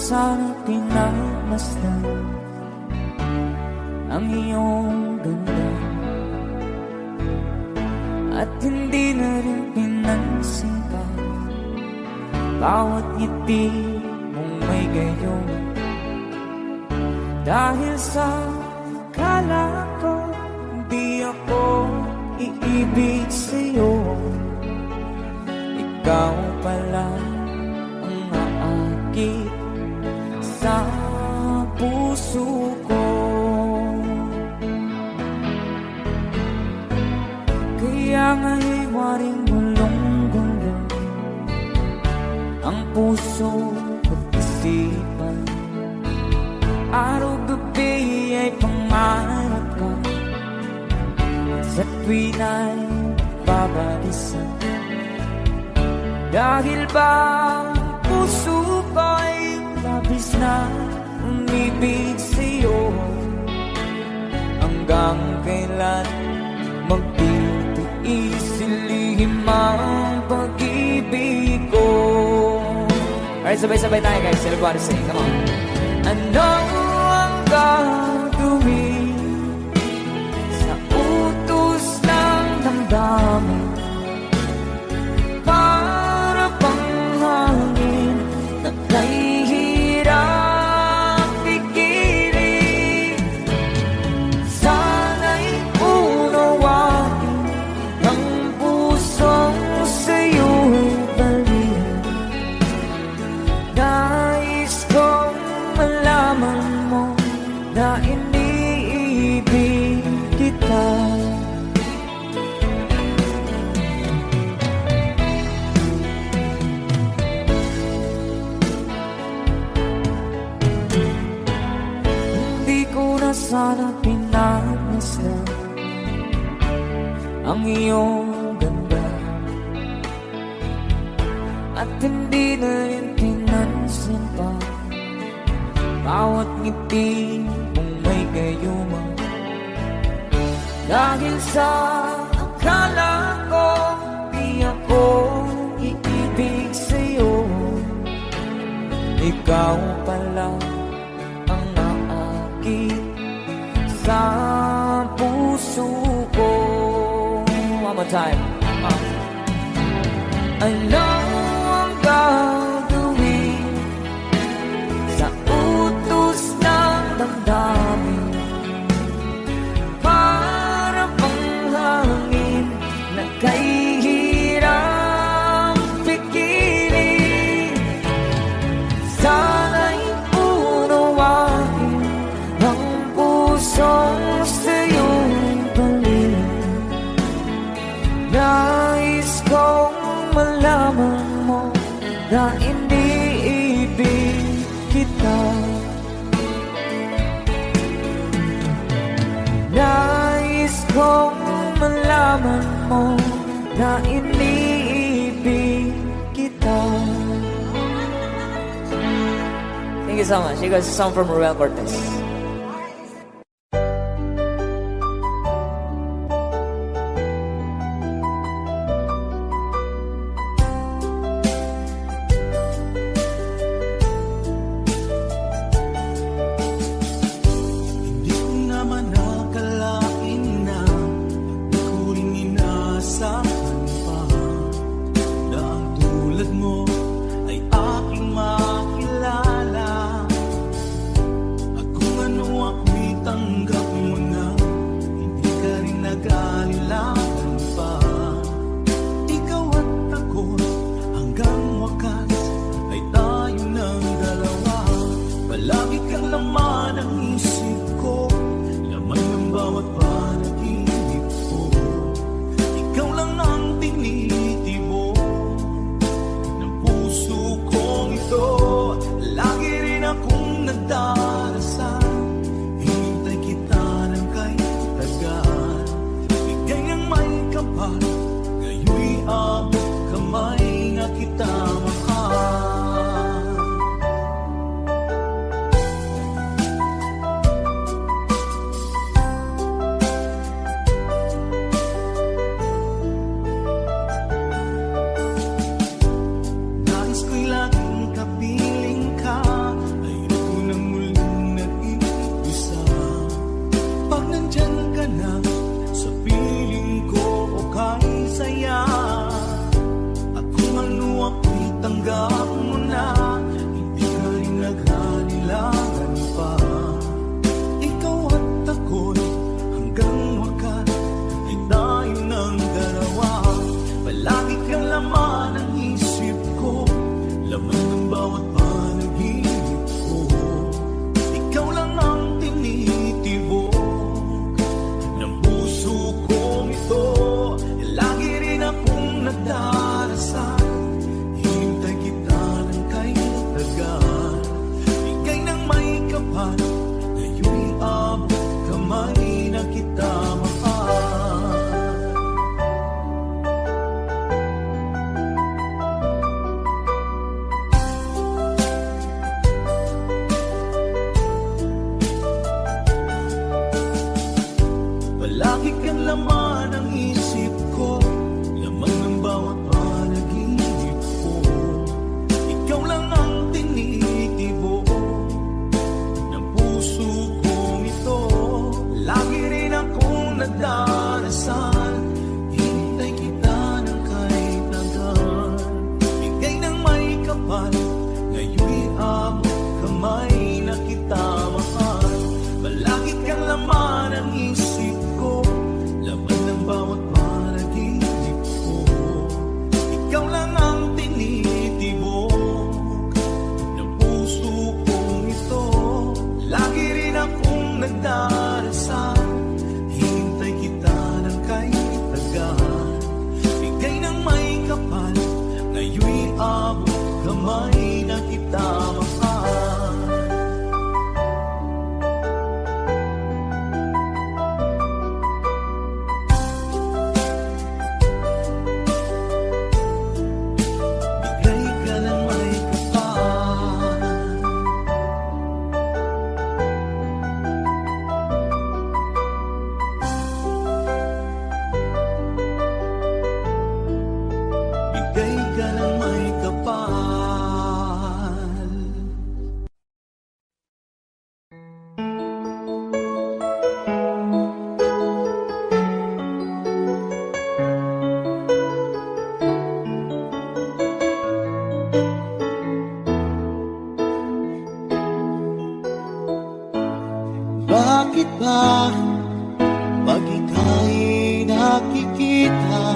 sana pinagmasdan ang iyong ganda, at hindi na rin pinansin pa bawat ngiti mong may gayon. Dahil sa akala ko di ako iibig sa'yo, ikaw pala ang aakit sa puso ko. Kaya nga'y waring gulong-gulong ang puso at isipan. Araw-gabi ay pangarap ka, sa tuwin ay babalisan. Dahil ba ang puso ko'y labis na umibig sa'yo, hanggang kailan magtitiis ilihim ang pag-ibig ko. Alright, sabay-sabay tayo guys. Everybody sing, come on. Ano ang gagawin sa utos ng damdamin? Para bang hangin na kahihirap pigilin. Sana'y unawain ang pusong sa'yo'y baliw. Nais kong malaman mo na iniibig kita. Hindi ko na sana pinagmasdan ang iyong ganda, at hindi na rin pinansin pa bawat ngiti mong may gayuma. Dahil sa akala ko di ako iibig sa'yo, ikaw pala ang naakit sa puso ko. One more time. Ano ang gagawin sa utos ng damdamin? Para bang hangin na kahihirap pigilin. Sana'y unawain ang pusong sa'yo'y baliw. Nais kong malaman mo na iniibig kita. Nais kong malaman mo na iniibig kita. Thank you so much. You guys, a song from Ruel Cortez. Ay aking makilala. Ako Pag nandyan ka na sa piling ko o kahit saya, at kung ano ako'y tanggap mo na, hindi ka rin naghalilangan pa. Ikaw at ako'y hanggang wakas ay tayo ng dalawa. Palagi kang laman ng isip ko, laman ng bawat panaginip ko. Ikaw lang ang tinitibok ng puso kong ito. Lagi rin akong nagdarasal, hintay kita ng kaitagan. Bigay ng may kapal, ngayon'y abot kamay na kita mahal. Palagi kang laman ng isip ko, laman ng bawat panaginip ko. Ikaw lang ang tinitibok ng puso kong ito. Lagi rin akong nagdarasal, hintay kita ng kaitagan. Bigay ng may kapal, ngayon'y abot kamay na kita mahal. Palagi kang laman ng isip ko, laman ng bawat panaginip ko. Ikaw lang ang tinitibok ng puso kong ito. Lagi rin akong nagdarasal, hintay kita ng kaitagan. Bigay ng may kapal, ngayon'y abot kamay na kita mahal. Bigay ka ng may kapal. Bigay ka ng may kapal. Bakit ba pag ika'y nakikita,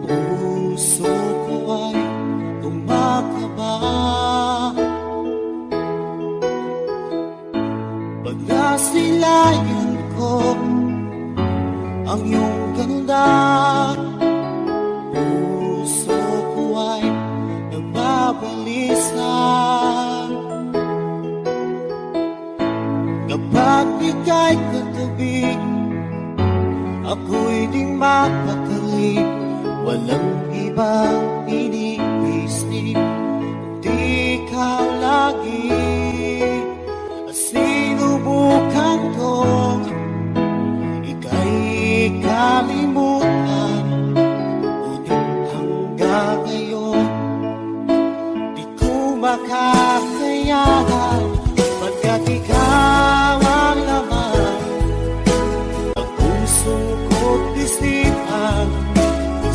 puso ko ay kumakaba? Pag nasilayan ko ang iyong ganda, puso ko ay nababalisa. Kapag ika'y katabi, ako'y di mapakali. Walang ibang iniisip, kundi ikaw lagi. At sinubukan kong ika'y kalimutan, ngunit hanggang ngayon di ko makakayanan. Pagkat ikaw ang laman ng puso ko't isipan,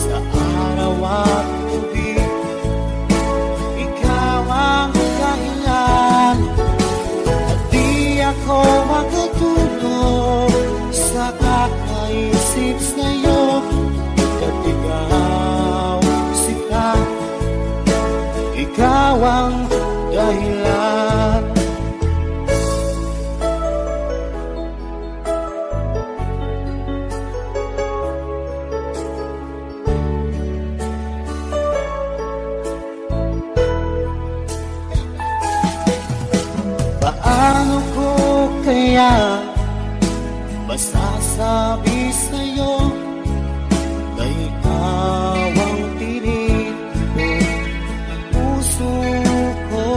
sa araw at gabi. Ikaw ang dahilan, at di ako makatulog sa kakaisip sa'yo. At ikaw, sita, ikaw ang dahilan. Paano ko kaya masasabi sa'yo na ikaw ang tinitibok ng puso ko?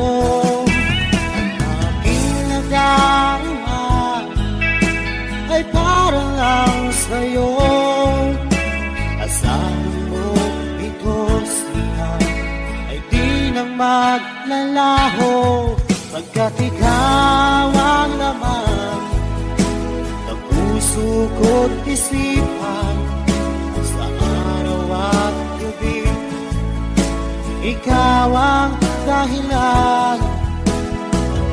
Ang aking nadarama ay para lang sa'yo. Asahan mo ito siya ay di nang maglalaho, pagkat ikaw ang laman ng ko't isipan sa araw at gabi. Ikaw ang dahilan,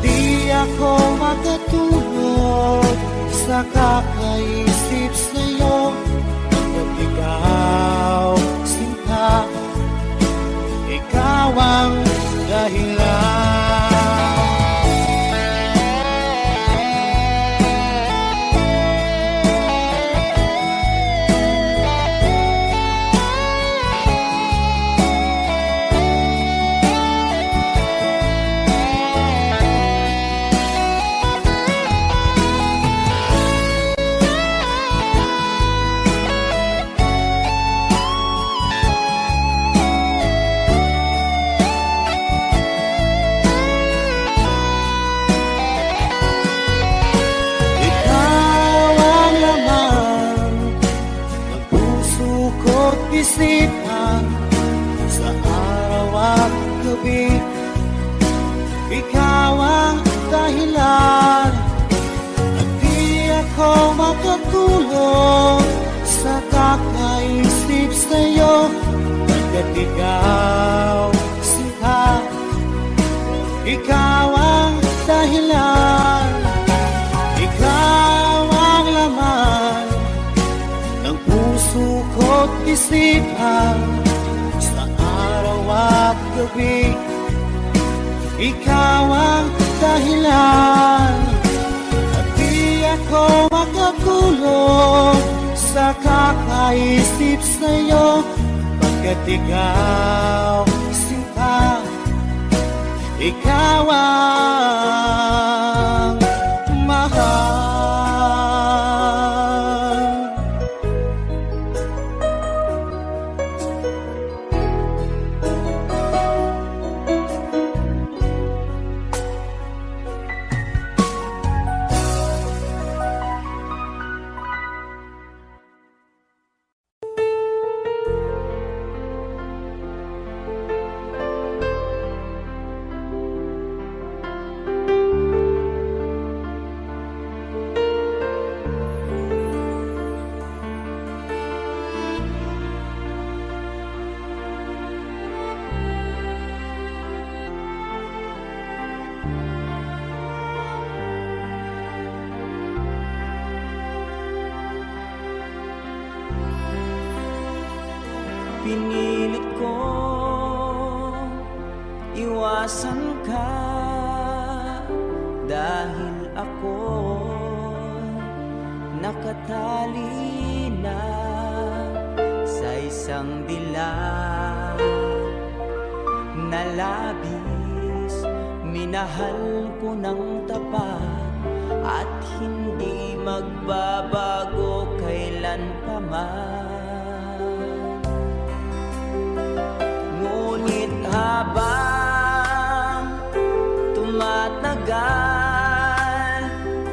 di ako makatulog sa kakaisip sa'yo. At ikaw, sinta, ikaw ang dahilan. Isipan sa araw at gabi. Ikaw ang dahilan, at di ako makatulog sa kakaisip sa'yo. Pagkat ikaw, sinta, ikaw ang dahilan. Ikaw ang laman ng puso ko't isipan sa araw at gabi. Ikaw ang dahilan, at di ako makatulog sa kakaisip sa'yo. Pagkat ikaw, sinta, ikaw ang mahal. Pinilit ko iwasan ka dahil ako nakatali na sa isang dilag na labis. Minahal ko ng tapat at hindi magbabago kailanpaman. Ngunit habang tumatagal,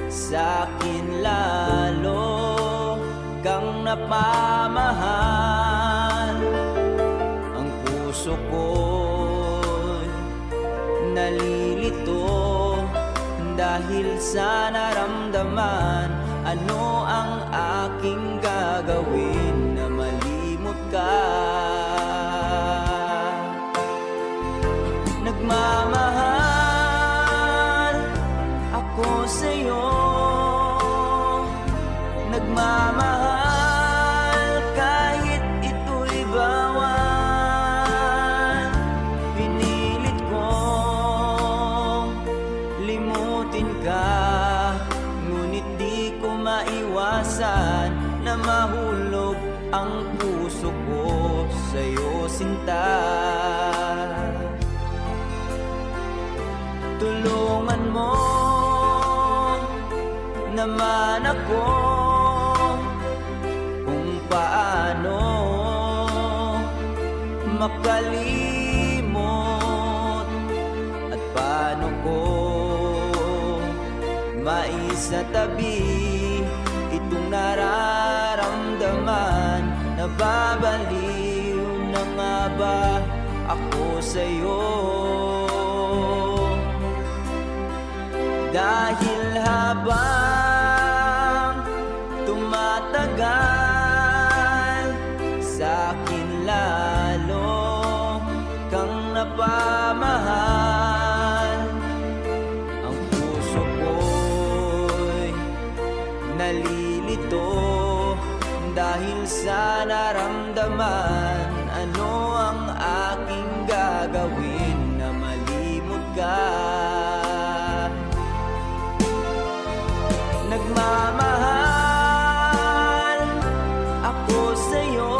sa'kin lalo kang napamahal. Ang puso ko'y nalilito dahil sa naramdaman. Ano ang aking gagawin na malimot ka? Nagmamahal ako sa'yo, nagmamahal kahit ito'y bawal. Pinilit kong limutin ka, ngunit di ko maiwasan na mahulog ang puso ko sa'yo, sinta. Tulungan mo naman ako kung paano makalimot at paano ko maisatabi itong nararamdaman. Nababaliw na nga ba ako sa'yo? Dahil habang tagal, sa'kin lalo kang napamahal. Ang puso ko'y nalilito dahil sa naramdaman. Ano ang aking gagawin na malimot ka? Nagmamahal ako sa'yo,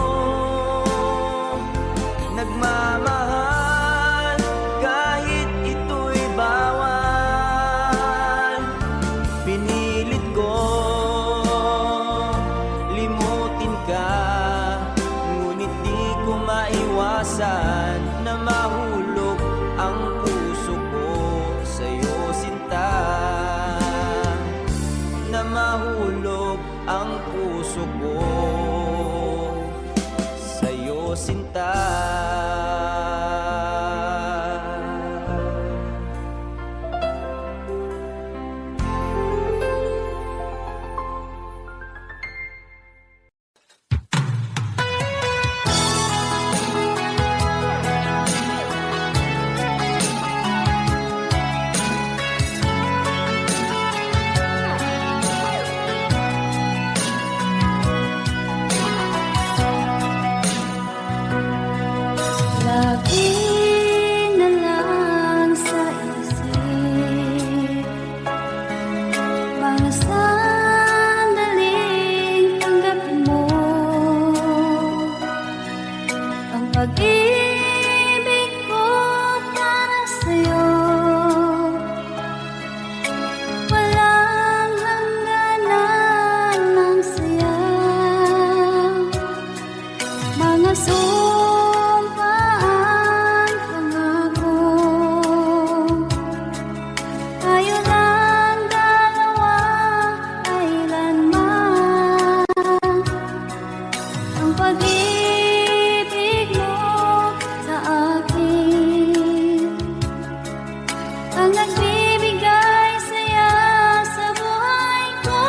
nagmamahal kahit ito'y bawal. Pinilit ko limutin ka, ngunit di ko maiwasan na mahulog ang puso ko sa'yo, sinta. Na mahulog ang puso ko sa'yo, sinta. Lagi na lang sa isip mga sandaling tanggapin mo ang pag-ibig ko para sa'yo. Walang hangganan ng saya, mga sumpaan, pangako. Tayo lang dalawa, kailanman. Ang pag-ibig mo sa akin ang nagbibigay saya sa buhay ko.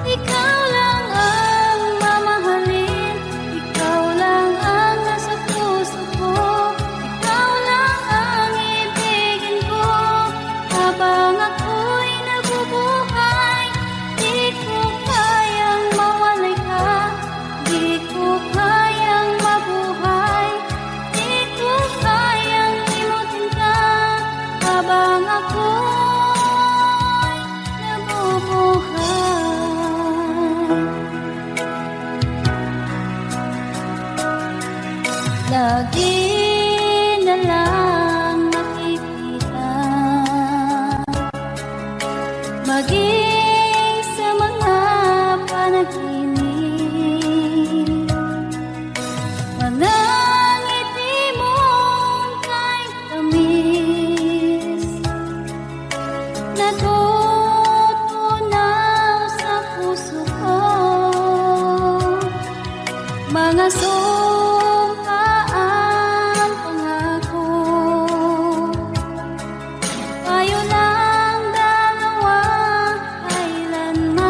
Ikaw lang ang mamahalin, ikaw lang ang nasa puso ko, ikaw lang ang ibigin ko. Habang ako'y nabubuhay, di ko kayang mawalay ka, di ko kayang mabuhay, di ko kayang limutin ka. Habang ako'y nabubuhay, lagi na lang nakikita, maging sa mga panaginip, mga ngiti mong kahit tamis, natutunaw sa puso ko. Mga sumpaan, pangako. Tayo lang dalawa, kailanman.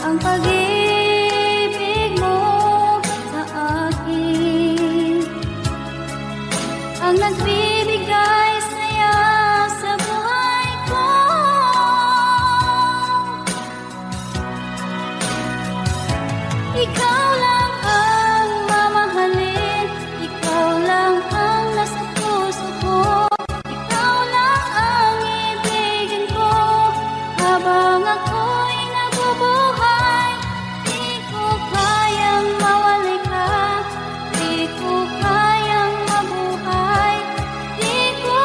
Ang pag-ibig mo sa akin ang nagbibigay saya sa buhay ko. Ikaw lang ang mamahalin, ikaw lang ang nasa puso ko, ikaw lang ang ibigin ko. Habang ako'y nabubuhay, di ko kayang mawalay ka, di ko kayang mabuhay, di ko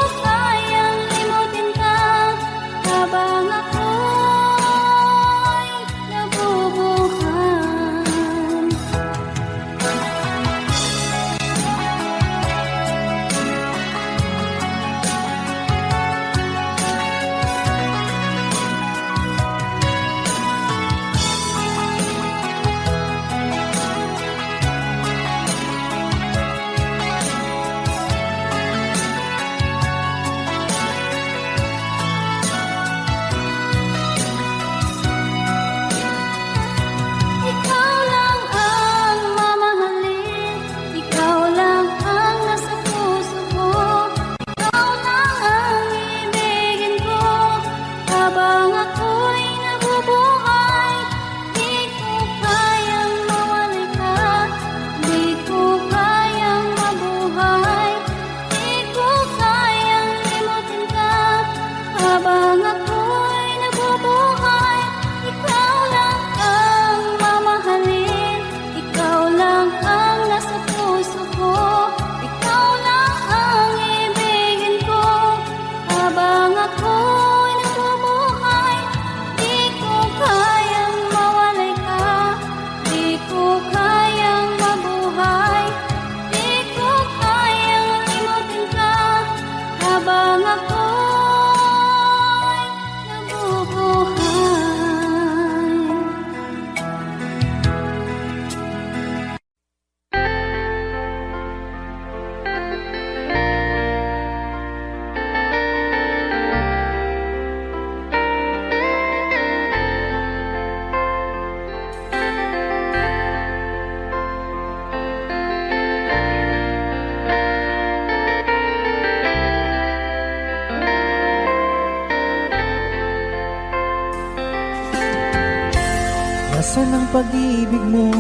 Asan ang pag-ibig mo?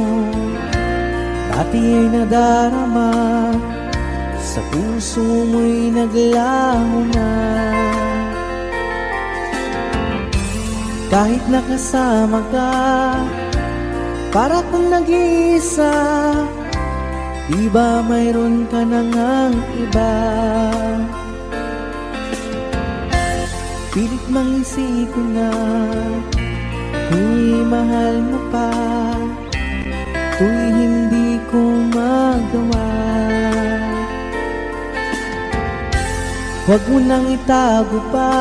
Dati ay nadarama, sa puso mo'y naglaho na. Kahit nakasama ka, para kung nag-iisa, di ba mayroon ka na ngang iba? Pilit mang isipin na kung mahal mo pa, to'y hindi ko magawa. Huwag mo nang itago pa,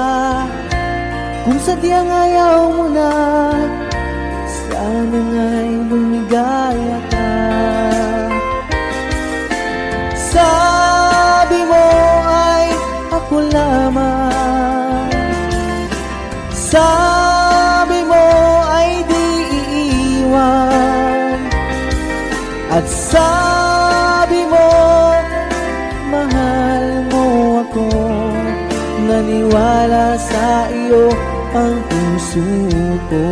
kung sadyang ayaw mo na, sana nga'y lumigaya ka. Sabi mo ay ako lamang, sabi mo ay di iiwan, at sabi mo mahal mo ako. Naniwala sa iyo ang puso ko.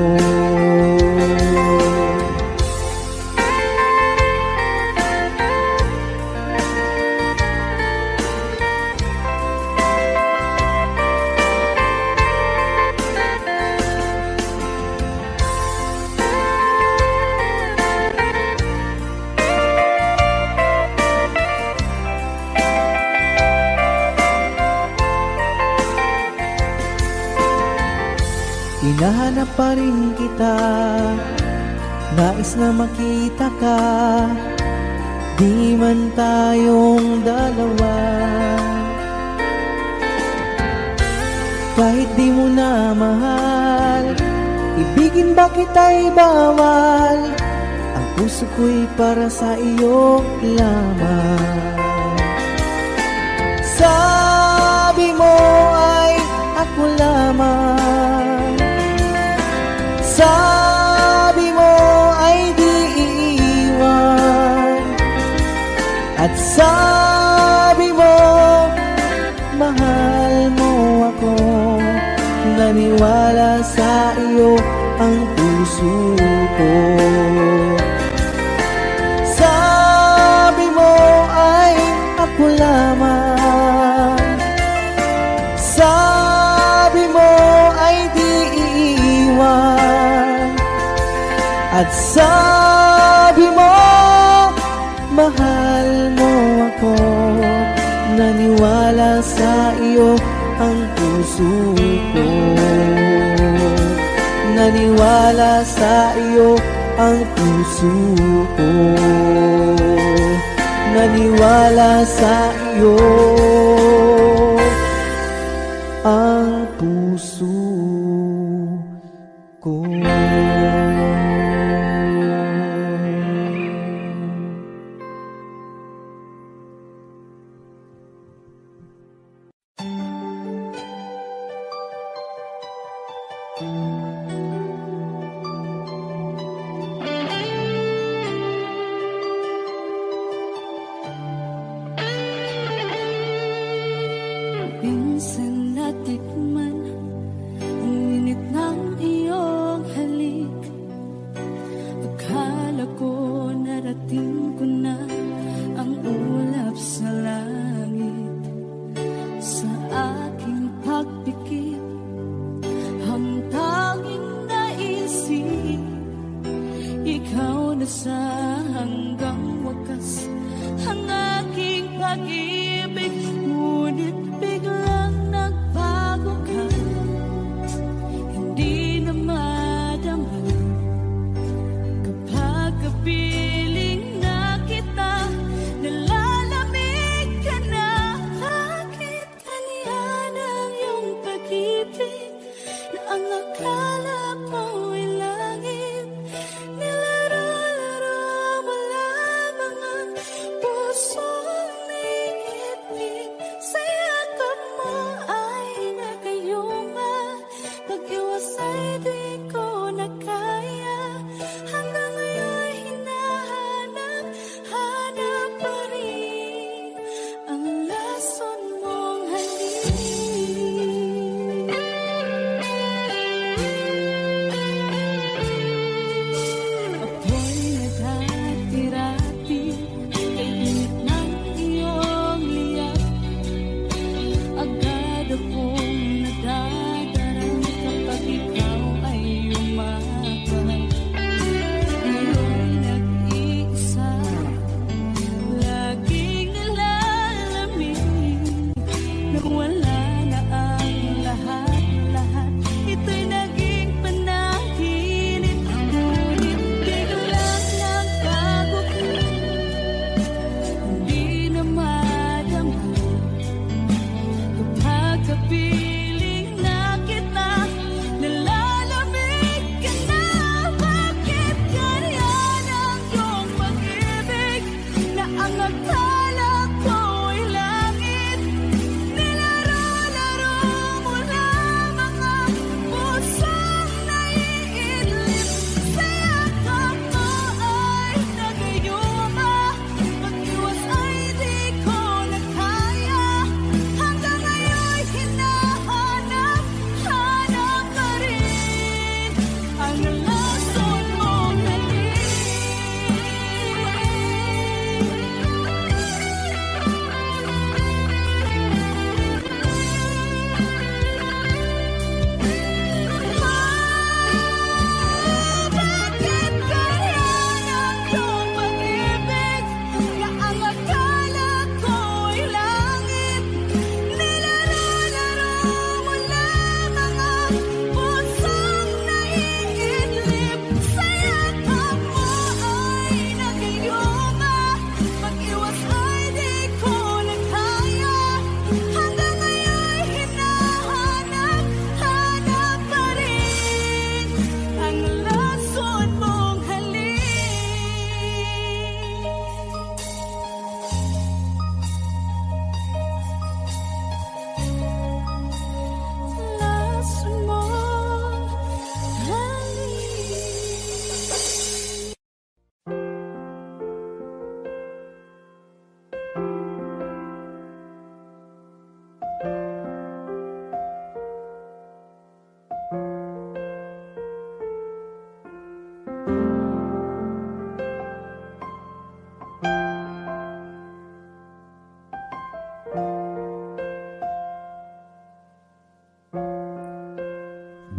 Hinahanap pa rin kita, nais na makita ka, di man tayong dalawa. Kahit di mo na mahal, ibigin ba kita'y bawal, ang puso ko'y para sa iyo lamang. Sabi mo ay ako lamang, sabi mo ay di iiwan, at sabi mo mahal mo ako. Naniwala sa iyo ang puso ko. Sabi mo ay ako lamang, sabi mo ay di iiwan, at sabi mo mahal mo ako. Naniwala sa iyo ang puso ko. Naniwala sa iyo ang puso ko. Naniwala sa iyo ang puso ko. Minsan natikman ang init ng iyong halik. Akala ko narating ko na ang ulap sa langit. Sa aking pagpikit, ang tanging naisip, ikaw na sa hanggang wakas ang aking pag-ibig. Ngunit biglang nagbago ka.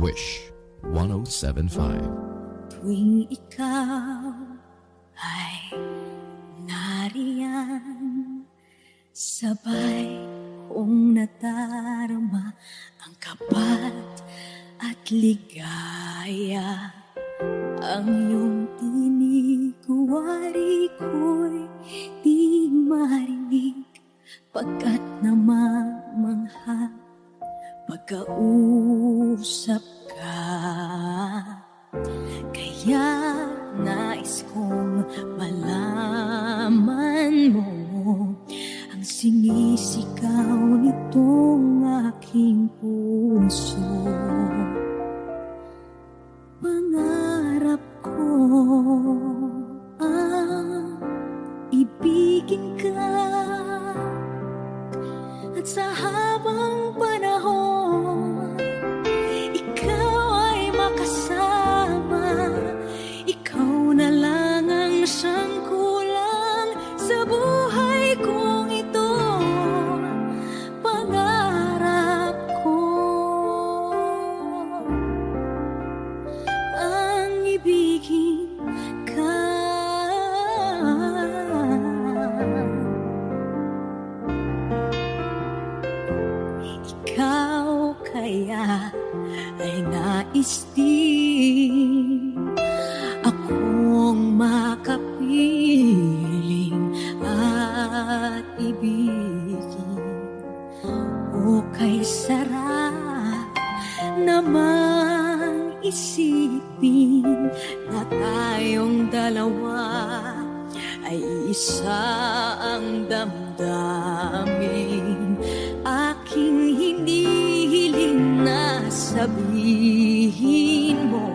Wish 107.5. Tuwing ikaw ay nariyan, sabay kong nadarama ang kapat at ligaya. Ang iyong tinig, wari ko'y di marinig, pagkat namamangha pagkausap ka. Kaya nais kong malaman mo ang sinisigaw nitong aking puso. Pangarap ko ang ibigin ka, at sa habang panahon ikaw ay makasama. Ikaw na lang ang siyang kulang sa buhay kong ito. Pangarap ko ang ibigin ka. Ikaw kaya ay nais din akong makapiling at ibigin. O kay sarap namang isipin na tayong dalawa ay isa ang damdamin. Aking hinihiling na sabihin mo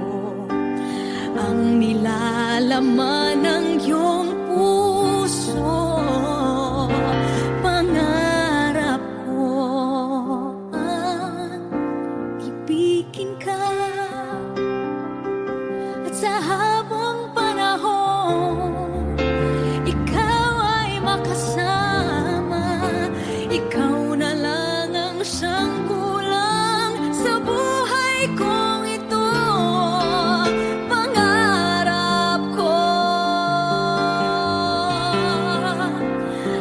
ang nilalaman ng iyong puso. Pangarap ko ang ibigin ka, at sa habang panahon ikaw ay makasama. Ikaw na lang ang siyang kulang sa buhay kong ito. Pangarap ko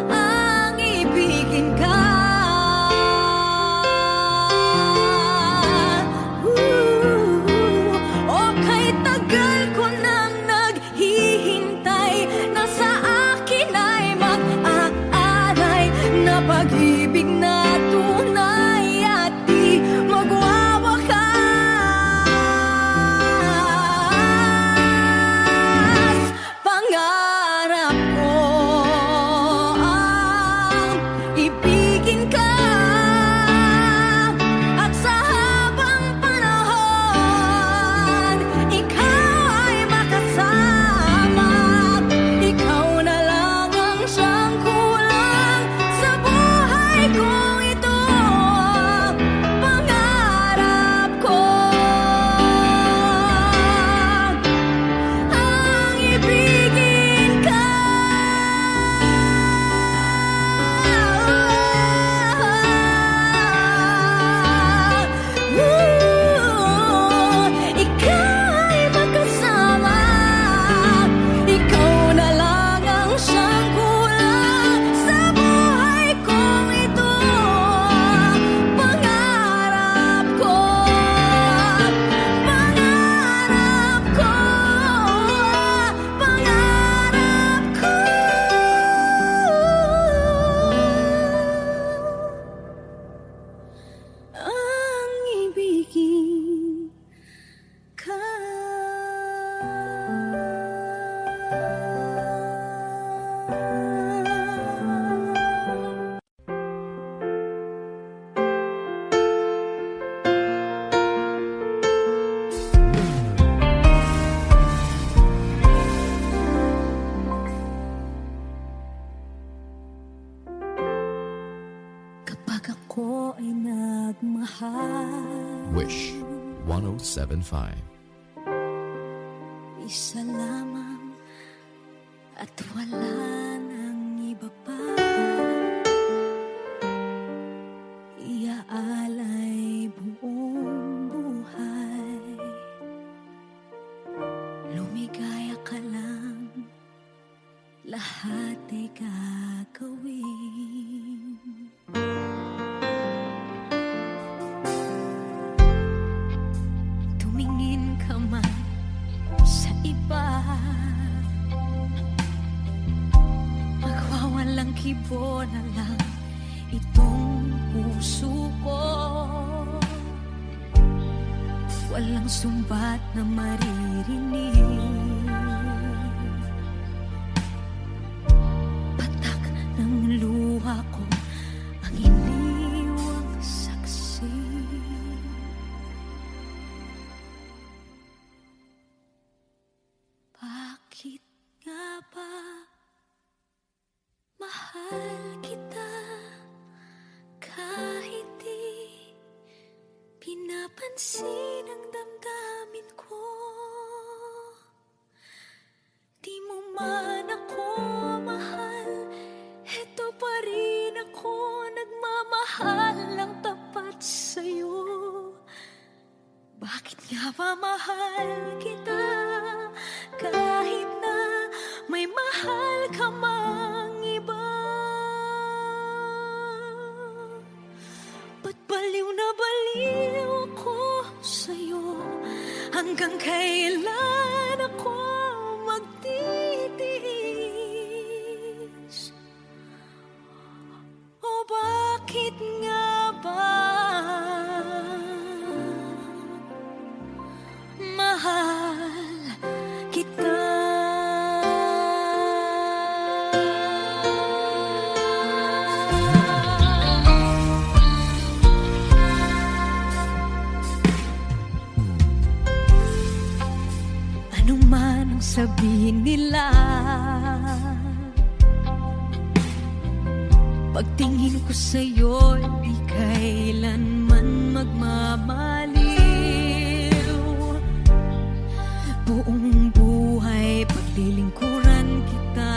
ang ibigin ka. O kay tagal ko nang naghihintay, na sa akin ay mag-aalay na pag-ibig na tunay at di magwawakas. Pangarap ko ang ibigin ka, at sa habang panahon ikaw ay makasama. Ikaw na lang ang siyang kulang sa buhay kong ito. Pangarap ko ang ibigin ka. Ikaw ay makasama. Ikaw na lang ang siyang kulang sa buhay kong ito. Pangarap ko, pangarap ko, pangarap ko ang ibigin ka. Kapag ako ay nagmahal, Wish 107.5. isa lamang at wala nang iba pa. Iaalay buong buhay kibo na lang itong puso ko. Walang sumbat na maririnig, patak ng luha ko ang iniwang saksi. Bakit nga ba mahal kita kahit di pinapansin ang damdamin ko? Di mo man ako mahal, eto pa rin ako nagmamahal ng tapat sa'yo. Bakit nga ba mahal kita kahit na may mahal ka mang iba? Ba't baliw na baliw ako sa'yo? Hanggang kailan ako magtitiis? O bakit nga ba mahal kita? Ano man ang sabihin nila, pagtingin ko sa'yo, di kailanman magmamaliw. Buong buhay paglilingkuran kita,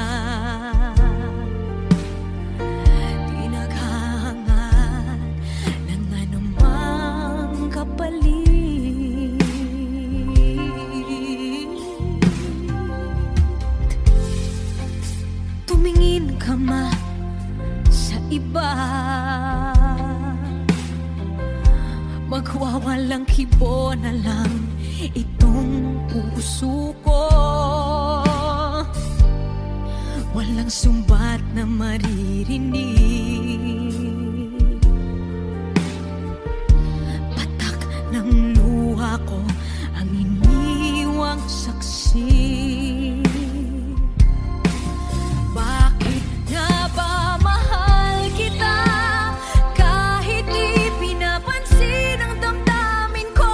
di naghahangad ng anumang kapalit. Tumingin ka man sa iba, magwawalang kibo na lang itong puso ko. Walang sumbat na maririnig, patak ng luha ko ang iniwang saksi. Bakit nga ba mahal kita kahit di pinapansin ang damdamin ko?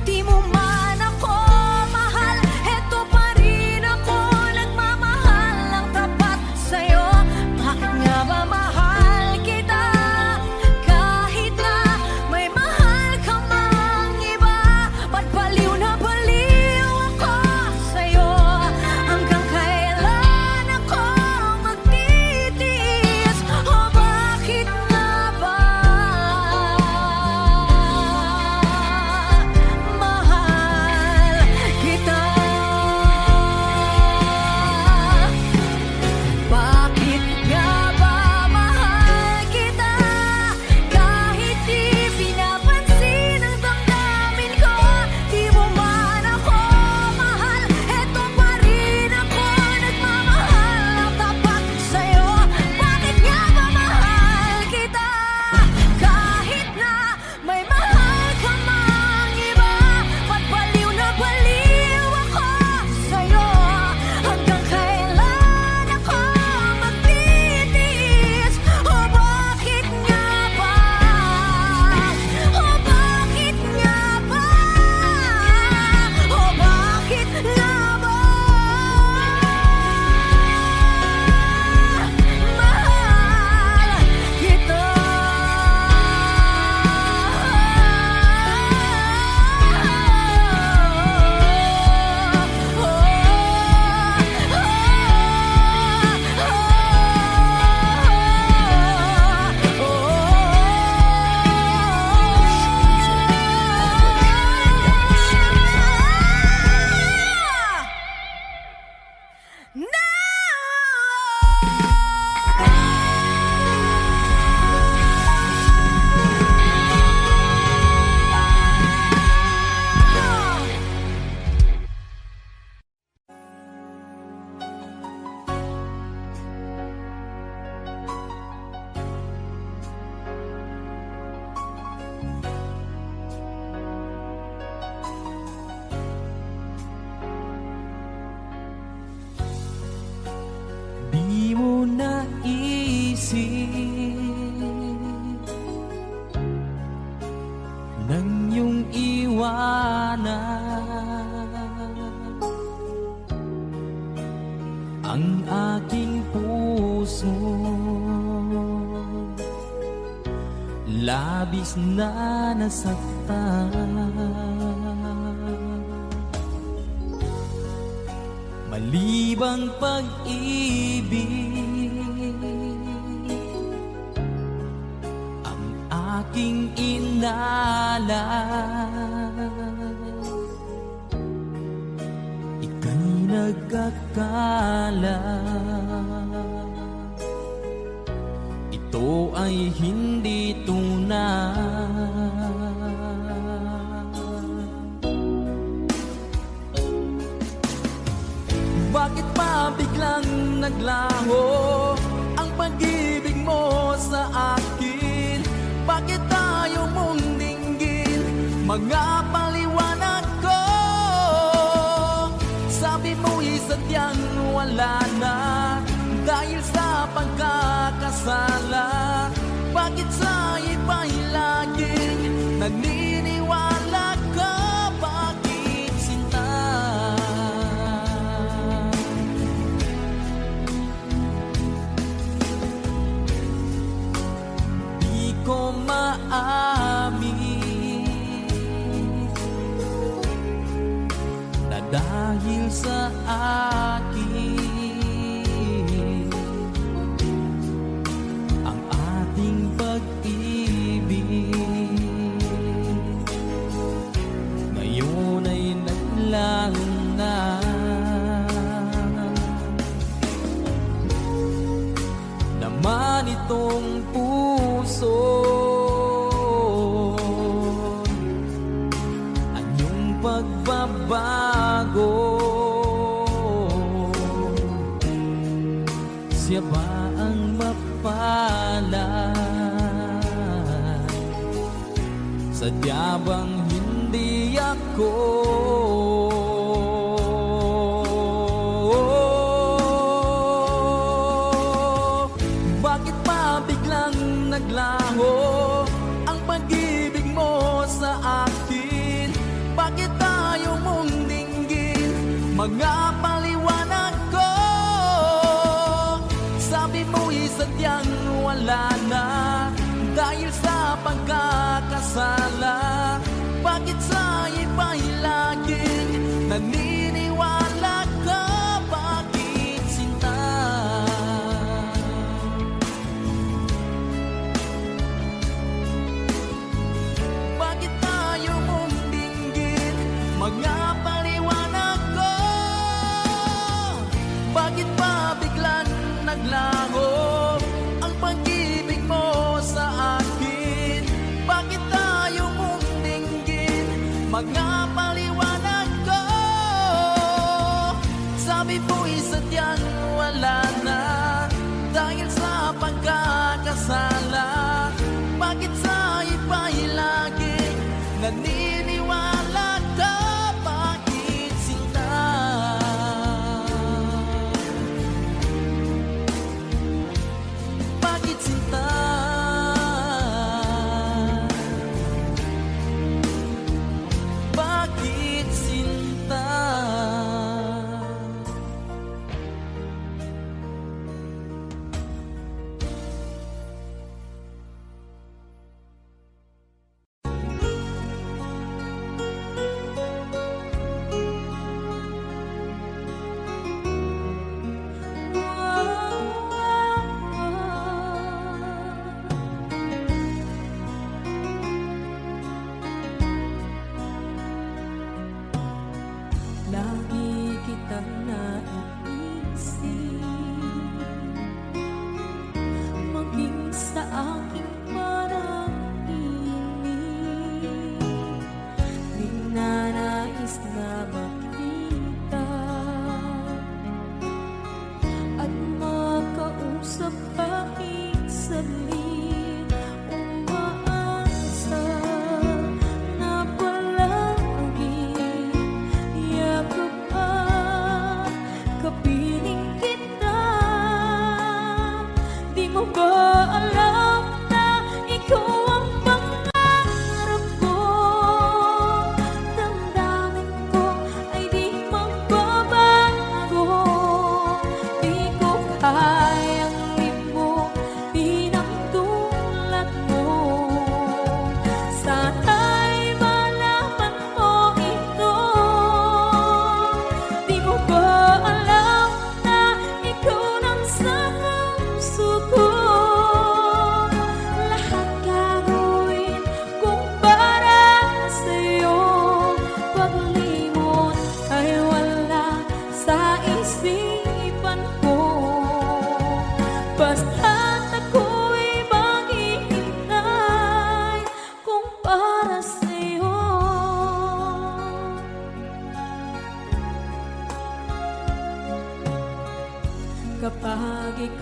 Di mo man ako mahal, eto pa rin ako nagmamahal ng tapat sa'yo. Bakit nga ba mahal kita kahit na may mahal ka mang iba? Ba't baliw na baliw ako sa'yo? ko naisip nang iyong iwanan ang aking puso, labis na nasaktan. Malibang pag-ibig ang aking inalay, ika'y nagkakala. Ito ay hindi tunay. Bakit pa biglang naglaho ang pag-ibig mo sa akin? Bakit tayo mong dinggin mga paliwanag ko? Sabi mo'y sadyang wala na dahil sa pagkakasala. Bakit sa iba'y laging naniniwala ka? Bakit sinta? Di ko maamin na dahil sa akin ang ating pag-ibig ngayon ay naglaho na. Naman itong puso anyong pagbabago, siya ba ang mapalad? Sadya bang hindi ako? Bakit pa biglang naglaho ang pag-ibig mo sa akin? Bakit tayo mong dinggin mga paliwanag ko? Sabi mo'y sadyang wala na dahil sa pagkakasala. Bakit sa iba'y laging naniniwala ka? Bakit sinta? Bakit tayo mong dinggin mga paliwanag ko? Bakit pa biglang naglaho ang pag-ibig mo sa akin? Bakit tayo mong dinggin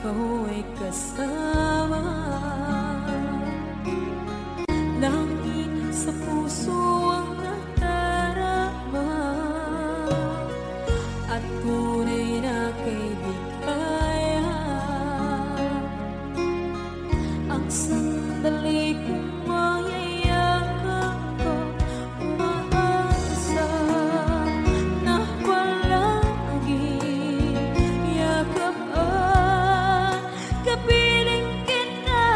ikaw ay kasama. Langit sa puso ang nadarama, at tunay na kaibigan. Ang sandali kong mayayakap ko, umaasa na palaging yakap at kapiling kita.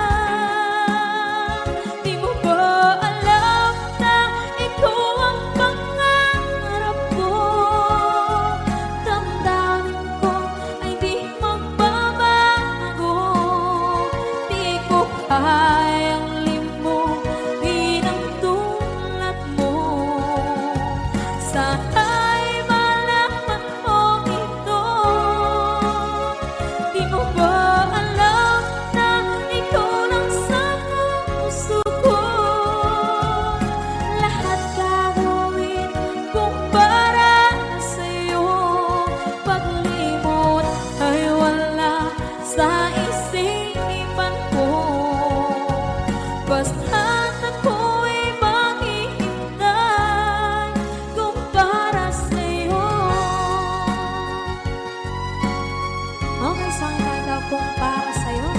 Di mo ba alam na ikaw ang pangarap ko? Damdamin ko ay di magbabago. Di ko kayang limutin ang tulad mo. Sana'y malaman mo ito. Di mo ba alam na ikaw lang sa puso ko? Lahat gagawin kung para sa'yo. Paglimot ay wala sa isipan ko. Basta't ako'y maghihintay kung para sa'yo. Okay, saan ka kung para sa'yo?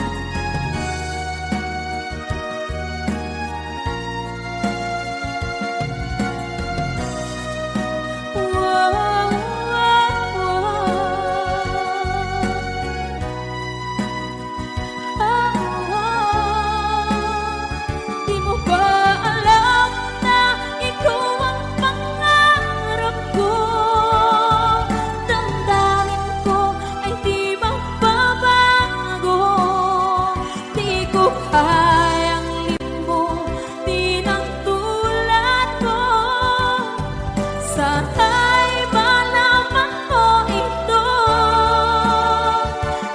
Di mo ba alam na ikaw ang pangarap ko? Damdamin ko ay di magbabago. Di ko kayang limutin ang tulad mo. Sana'y malaman mo ito.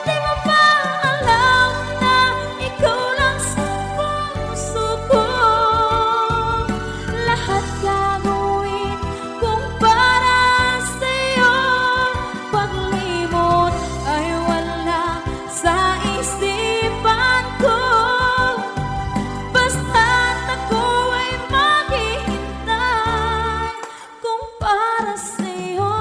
Di mo ba alam na ikaw lang sa puso ko? Lahat gagawin kung para sa'yo. Paglimot ay wala sa isipan ko. Basta't ako ay maghihintay kung para sa'yo.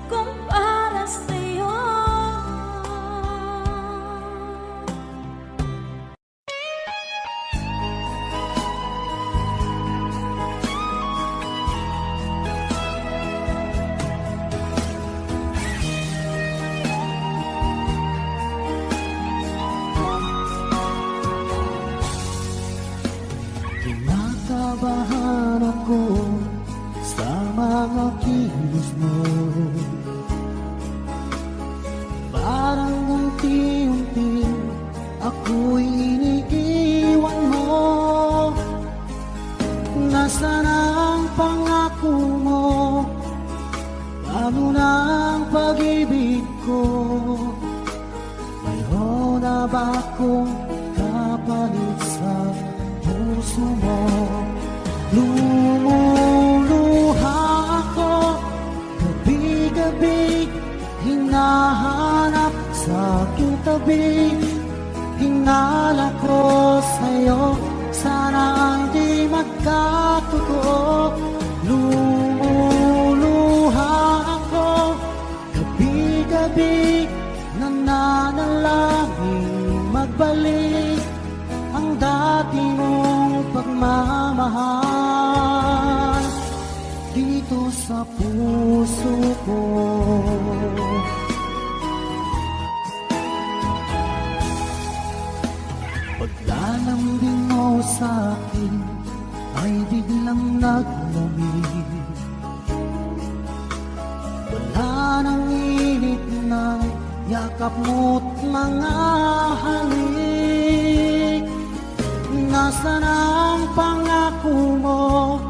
Kung para sa'yo. Kinakabahan ako sa mga kilos mo. Parang unti-unti ako'y iniiwan mo. Nasaan ang pangako mo? Paano na ang pag-ibig ko? Mayroon na ba akong kapalit sa puso mo? Lumuluha ako gabi-gabi, hinahanap sa aking tabi. Hinala ko sa'yo, sana hindi magkatotoo. Lumuluha ako gabi-gabi, nananalangin magbalik ang dati mong pagmamahal dito sa puso ko. Paglalambing mo sa'kin ay biglang naglamig. Wala nang init na yakap mo't mga halik. Nasaan ang pangako mo?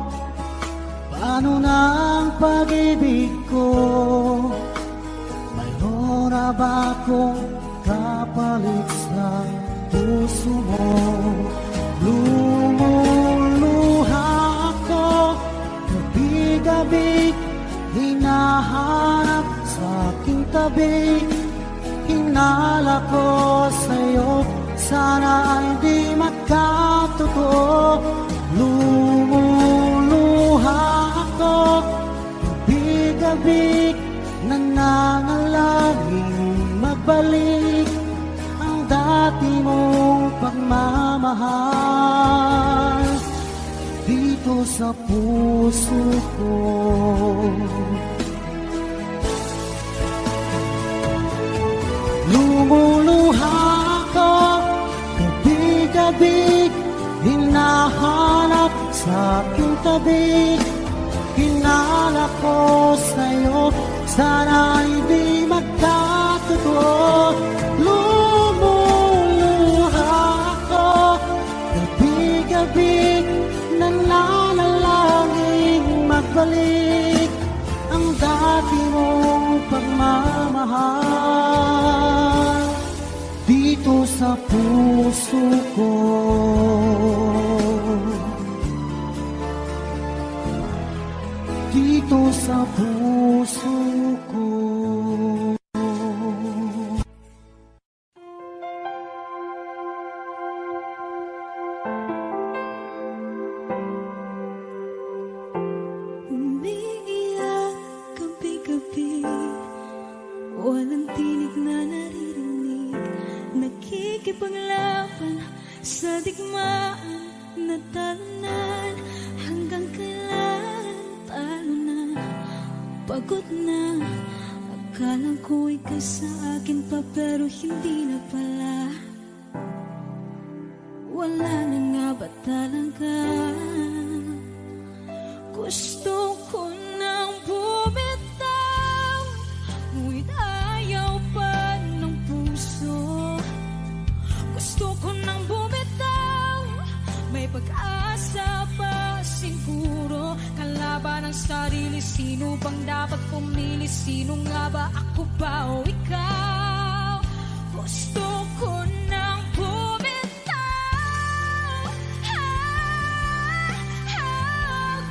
Paano na ang pag-ibig ko? Mayroon na ba akong kapalit sa puso mo? Lumuluha ako gabi-gabi, hinahanap sa gabi, hinala ko sa'yo, sana ay di magkatotoo. Lumuluha ako, gabi-gabi, nananalangin magbalik ang dati mong pagmamahal dito sa puso ko. Lumuluha ako, gabi-gabi, hinahanap sa aking tabi, hinala ko sa'yo, sana hindi magkatotoo. Lumuluha ako, gabi-gabi, nananalangin magbalik ang dati mong pagmamahal dito sa puso ko. Dito sa puso ko. Umiiyak gabi-gabi, walang tinig na naririnig, nakikipaglaban sa digmaan na talunan. Hanggang kailan talo na, pagod na, akala ko ikaw sa akin pa pero hindi na pala. Wala na nga ba talaga? Gusto ko nang bumitaw, ngunit ayaw pa ng puso. Gusto ko nang bumitaw, may pag-asa pa siguro. Kalaban ng sarili, sino bang dapat pumili? Sino nga ba, ako ba o ikaw? Gusto ko nang bumitaw,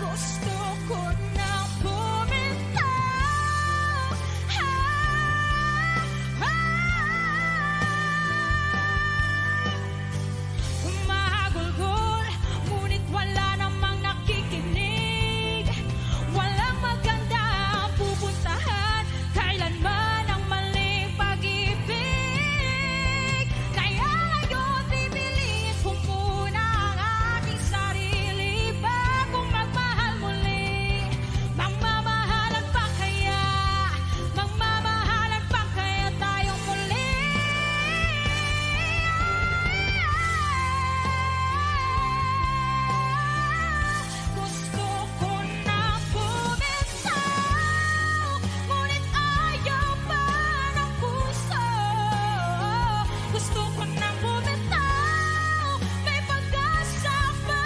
gusto ko nang bumitaw, Humahagulgol, ngunit wala namang nakikinig. Walang maganda ang pupuntahan, kailanman ang maling pag-ibig. Kaya ngayon pipiliin ko muna ang aking sarili bagong magmahal muli. Magmamahalan pa kaya? Magmamahalan pa kaya tayong muli? Gusto ko na bumitaw, ngunit ayaw pa ng puso. Gusto ko na bumitaw, may pag-asa pa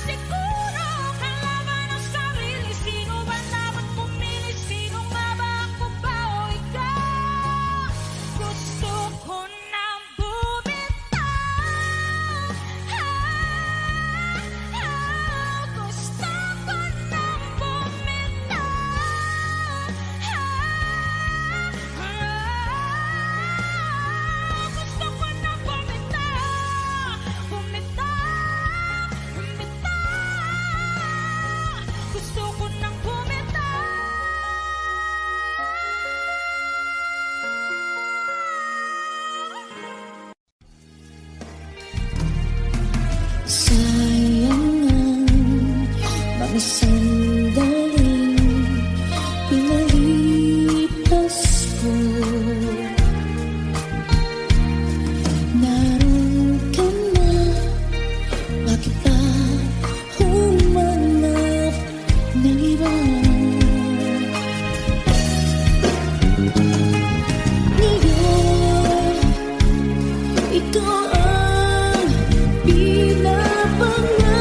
siguro. Kalaban ng sarili, sino ba dapat pumili? Sino nga ba, ako ba o ikaw? Gusto ko na bumitaw, gusto ko na bumitaw, gusto ko na bumitaw, gusto ko nang bumitaw. Sayang ang mga sandaling pinalipas ko. Naroon ka na, bakit pa humanap ng iba? Ngayon, ito ang pinapangarap.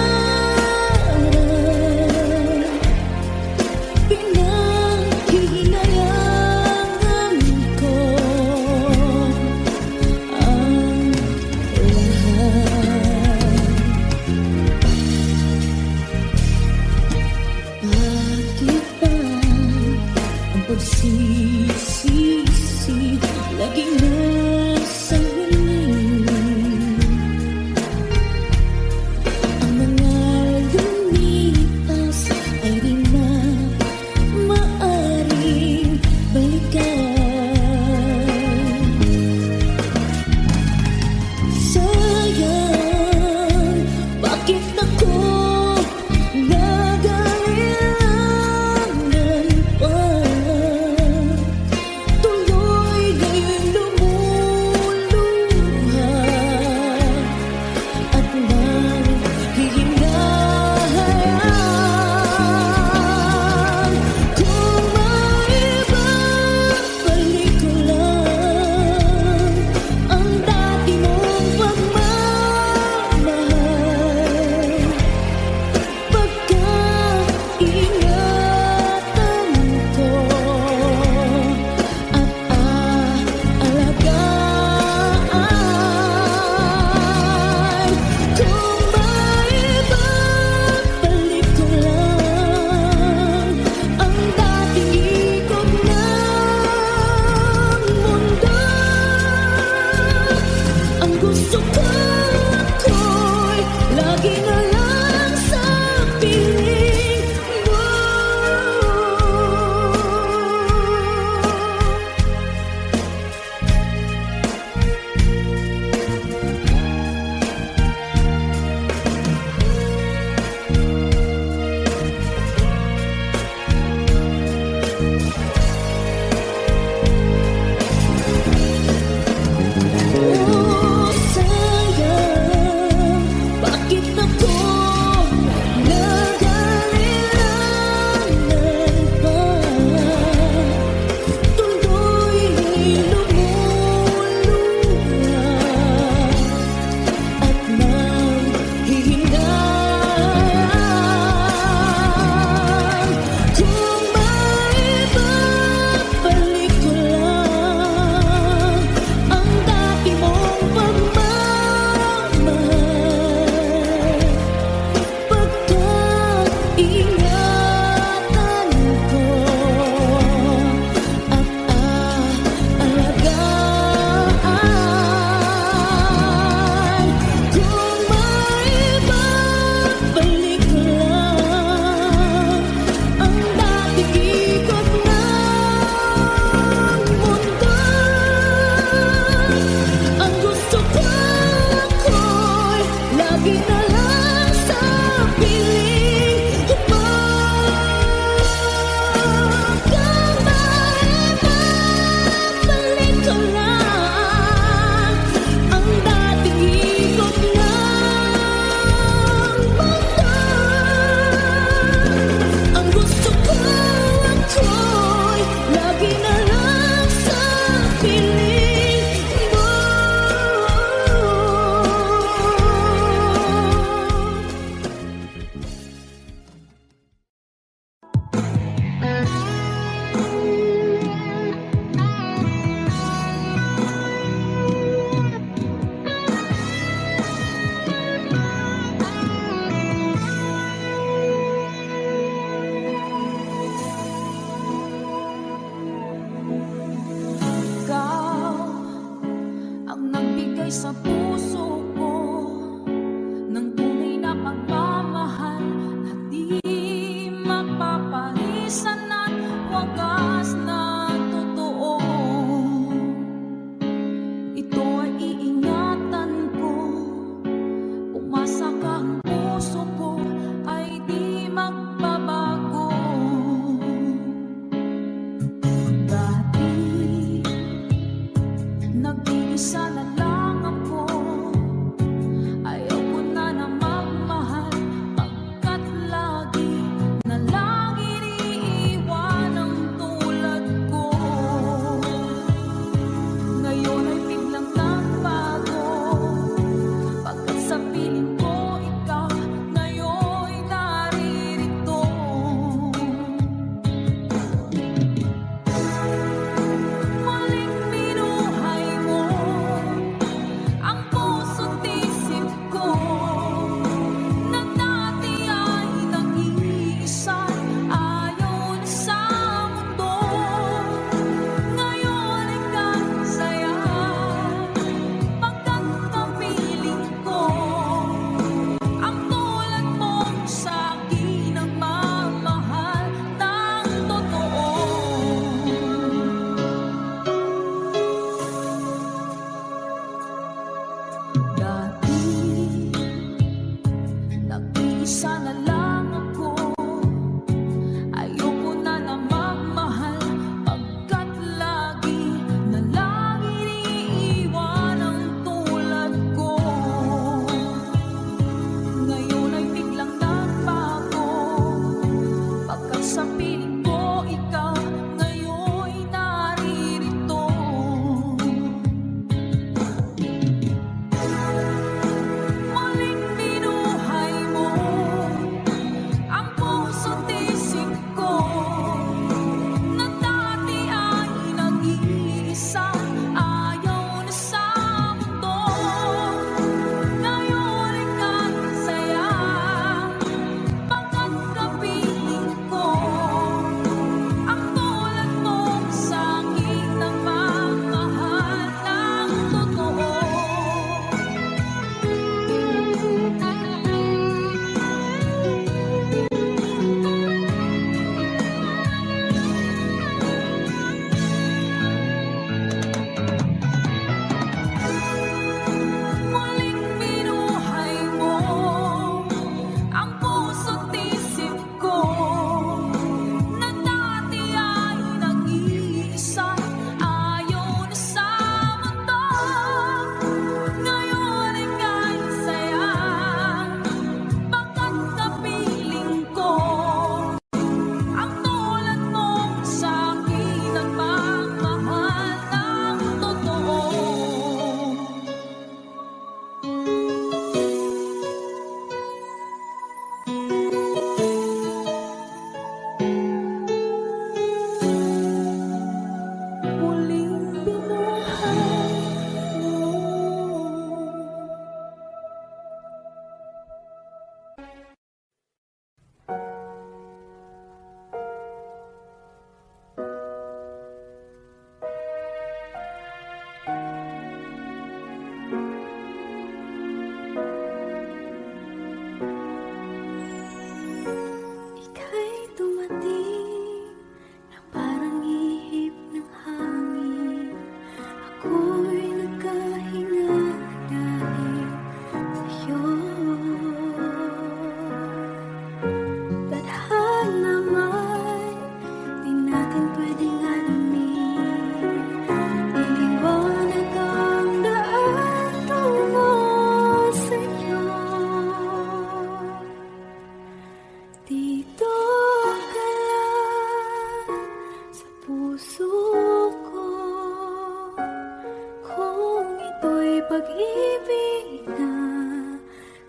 na lang sa piling mo. Balik ko lang ang dating ikot ng mundo. Ang gusto ko ako'y lagi na lang sa piling mo.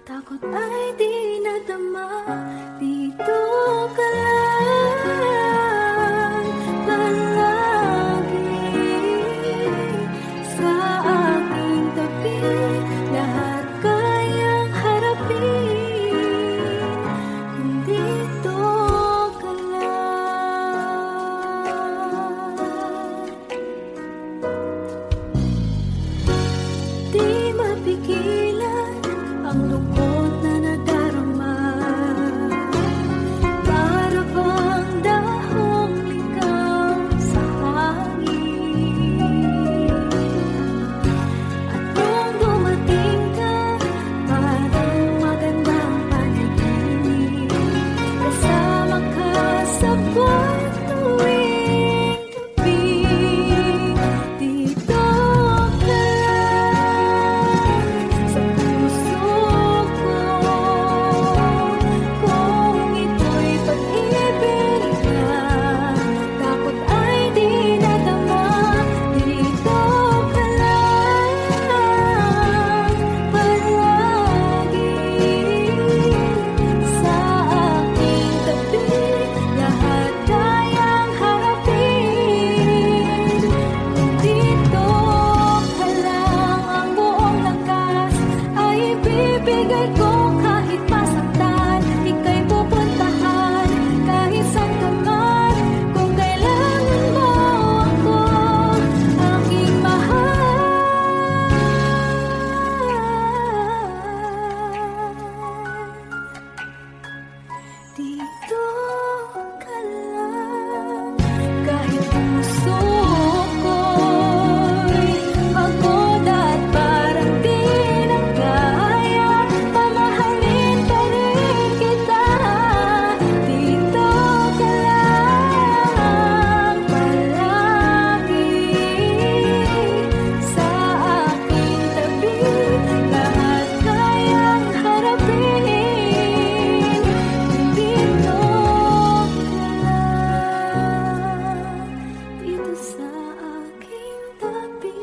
Takot ay di nadama, dito ka lang palagi sa aking tabi. Lahat kayang harapin kung dito ka lang. Di mapigilan ang lungkot na nadarama, para bang dahong ligaw sa hangin. At nung dumating ka, parang magandang panaginip, kasama ka sa buwan tuwing gabi. Dito ka sa puso ko, kung ito'y pag-ibig na, takot ay di nadama. Dito ka lang palagi sa aking tabi. Lahat kayang harapin kung dito ka lang. Ang buong lakas ay ibibigay ko kahit masaktan. Ika'y pupuntahan kahit saan ka man. Kung kailangan mo ako, aking mahal. Dito ka lang. Kahit puso ko'y pagod at parang di na kaya, mamahalin pa rin kita. Dito ka lang palagi sa aking tabi. Lahat kayang harapin kung dito ka lang. Dito sa aking tabi.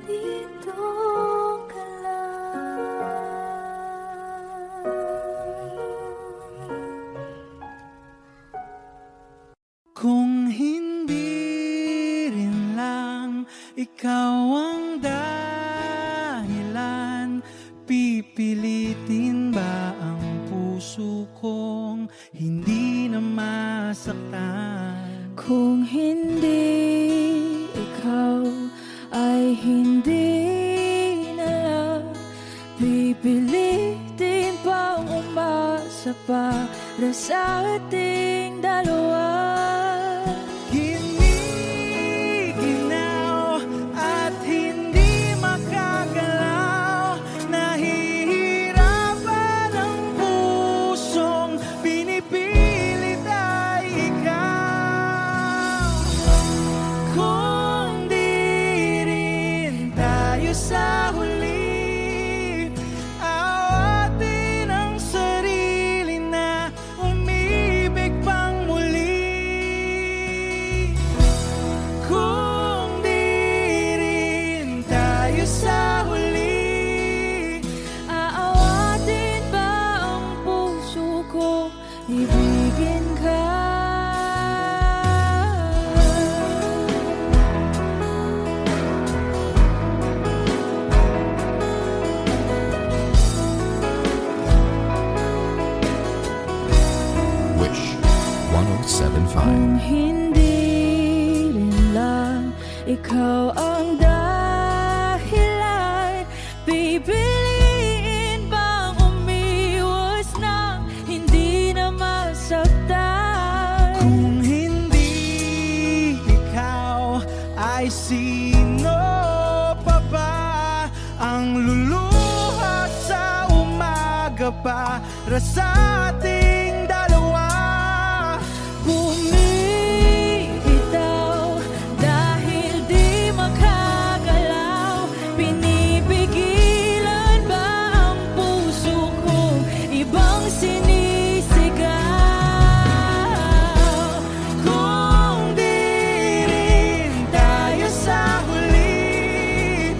Dito ka lang. Kung hindi rin lang ikaw ang dahilan, pipilitin ba ang puso kong hindi na masaktan? Kung hindi ikaw ay hindi na lang, pipilitin pang umasa para sa ating dalawa. Giniginaw at hindi makagalaw, nahihirapan ang pusong pinipilit ay ikaw. Kung di rin tayo sa huli, awatin ang sarili na umibig pang muli. Kung di rin tayo sa huli, Aawatin ba ang puso ko, ibigin ka? Wish 1075. Kung hindi rin lang ikaw ang dahilan, pipiliin bang umiwas nang hindi na masaktan? kung hindi ikaw, ay sino pa ba ang luluha sa umaga para sa ating dalawa? Bumibitaw dahil di makagalaw, pinipigilan ba ang puso kong ibang sinisigaw? Kung di rin tayo sa huli,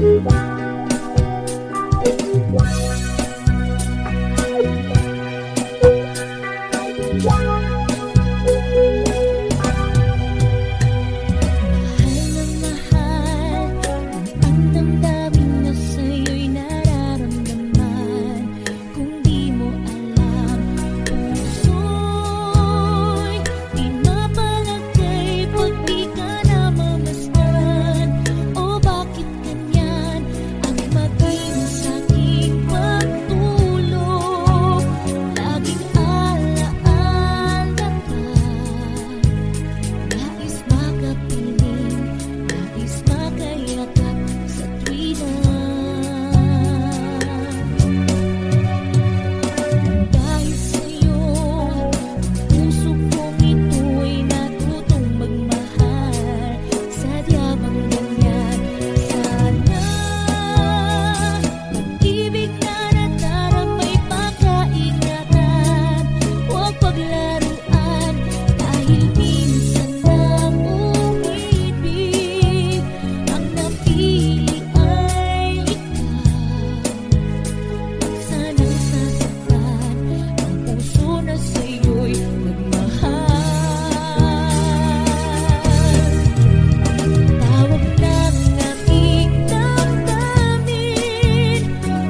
Mahal na mahal, ang damdamin na sa'yo'y nararamdaman. Kung di mo alam, puso'y di mapalagay pag di ka namamasdan. O bakit ganyan ang maging sa'king pagtulog? Laging alaala ka. Nais makapiling, nais makayakap sa tuwina. Dahil sa'yo, puso kong ito'y natutong magmahal. Sadya bang ganyan? Sana pag-ibig na nadaramay pagkaingatan. Huwag paglaruan dahil minsan lang umibig. Ang napili ay ikaw. Sanang sasaktan ang puso na sa'yo'y nagmahal. Tawag ng aking damdamin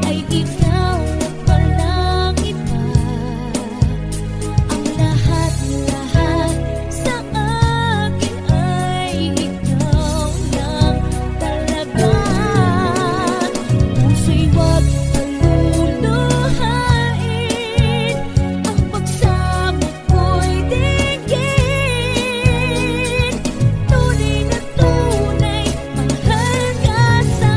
ay ikaw at walang iba. Ang lahat-lahat sa akin ay ikaw lang talaga. Puso'y huwag paluluhain, ang pagsamo ko'y dinggin. Tunay na tunay, mahal ka sa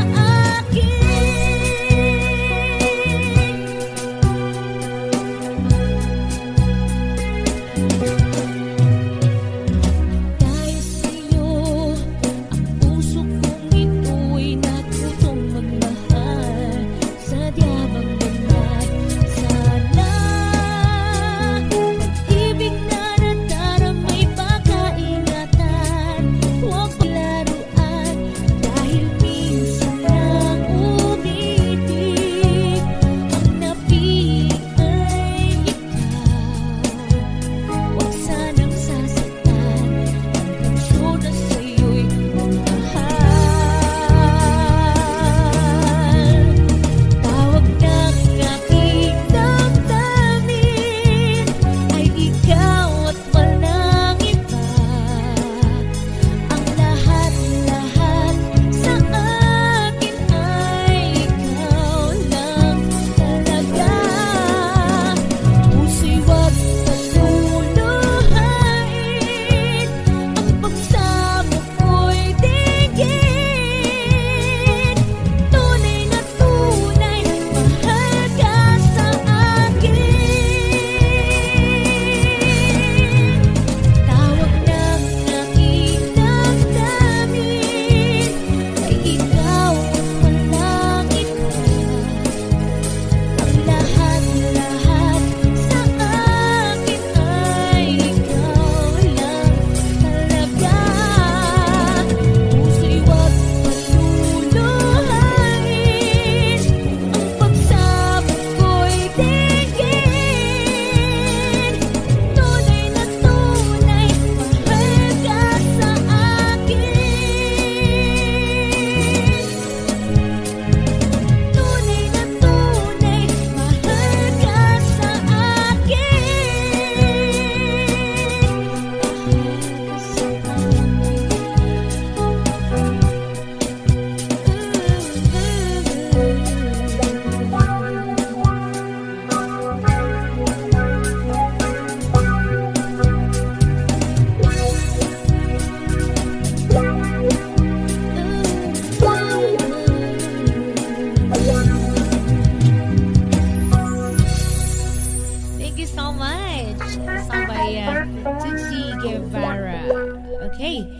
Dahil sa'yo, ang puso kong ito'y natutong magmahal. Sadya bang ganyan? Sana pag-ibig na nadaramay pagkaingatan. Huwag paglaruan dahil minsan lang umibig. Ang napili ay ikaw. Huwag sanang sasaktan ang puso na sa'yo'y nagmahal. Tawag ng aking damdamin ay ikaw at walang iba. Ang lahat-lahat sa akin ay ikaw lang talaga. Puso'y huwag paluluhain, ang pagsamo ko'y dinggin. Tunay na tunay, mahal ka sa akin. Tawag ng aking damdamin ay ikaw at walang iba. Ang lahat-lahat sa akin ay ikaw lang talaga. Puso'y huwag paluluhain, ang pagsamo ko'y dinggin. Tunay na tunay, mahal ka sa akin. Tunay na tunay, mahal ka sa Thank you so much. Song by Tutsi Guevara. Okay.